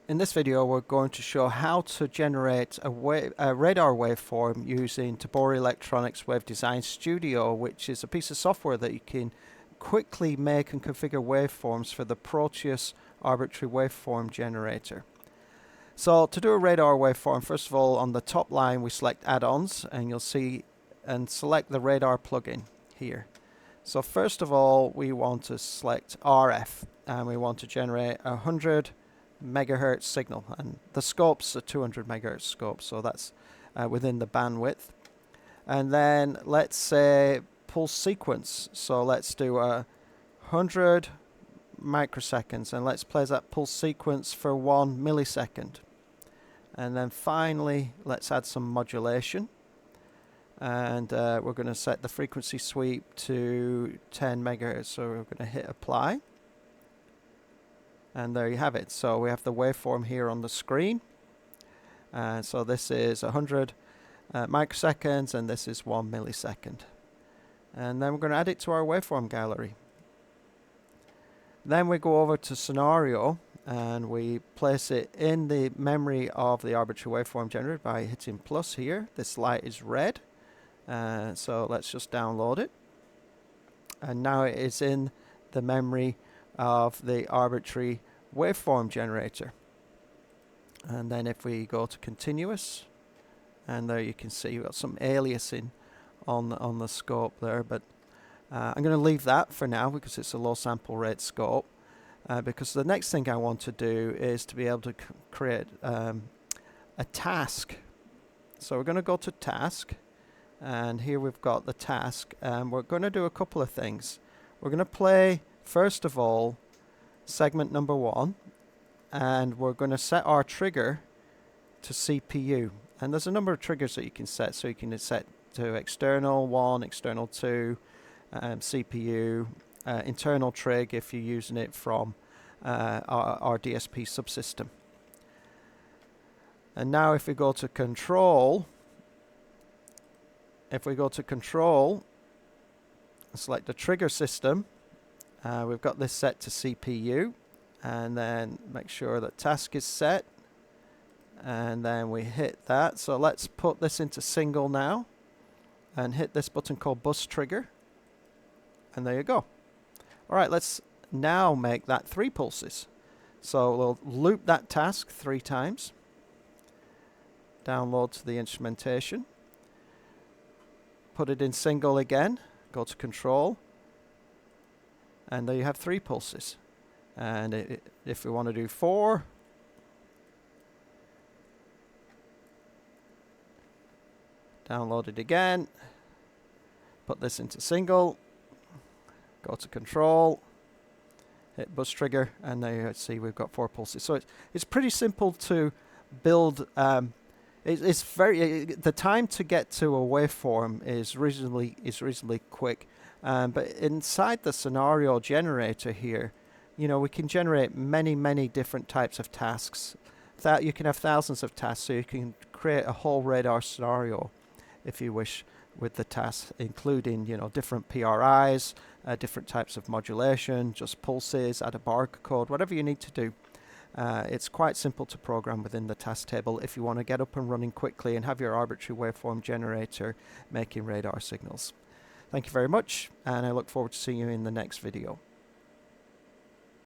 In this video we're going to show how to generate a radar waveform using Tabor Electronics Wave Design Studio, which is a piece of software that you can quickly make and configure waveforms for the Proteus Arbitrary Waveform Generator. So to do a radar waveform, first of all on the top line we select add-ons, and you'll see and select the radar plugin here. So first of all we want to select RF, and we want to generate a 100 megahertz signal, and the scope's a 200 megahertz scope, so that's within the bandwidth. And then let's say pulse sequence, so let's do 100 microseconds, and let's play that pulse sequence for 1 millisecond. And then finally let's add some modulation, and we're going to set the frequency sweep to 10 megahertz, so we're going to hit apply. And there you have it. So we have the waveform here on the screen. So this is 100 microseconds, and this is 1 millisecond. And then we're going to add it to our waveform gallery. Then we go over to scenario, and we place it in the memory of the arbitrary waveform generator by hitting plus here. This light is red. So let's just download it. And now it is in the memory of the arbitrary waveform generator. And then if we go to continuous, and there you can see we've got some aliasing on the scope there, but I'm going to leave that for now because it's a low sample rate scope, because the next thing I want to do is to be able to create a task. So we're going to go to task, and here we've got the task, and we're going to do a couple of things. We're going to play first of all segment number 1, and we're going to set our trigger to CPU. And there's a number of triggers that you can set, so you can set to external 1, external 2, CPU, internal trig if you're using it from our DSP subsystem. And now if we go to control, select the trigger system. We've got this set to CPU, and then make sure that task is set, and then we hit that. So let's put this into single now and hit this button called bus trigger, and there you go. Alright, let's now make that 3 pulses. So we'll loop that task 3 times, download to the instrumentation, put it in single again, go to control, and there you have 3 pulses. And if we want to do 4, download it again, put this into single, go to control, hit bus trigger, and there you see we've got 4 pulses. So it's pretty simple to build. It's very the time to get to a waveform is reasonably quick. But inside the scenario generator here, we can generate many different types of tasks. You can have thousands of tasks, so you can create a whole radar scenario if you wish with the tasks, including different PRIs, different types of modulation, just pulses, add a barcode, whatever you need to do. It's quite simple to program within the task table if you want to get up and running quickly and have your arbitrary waveform generator making radar signals. Thank you very much, and I look forward to seeing you in the next video.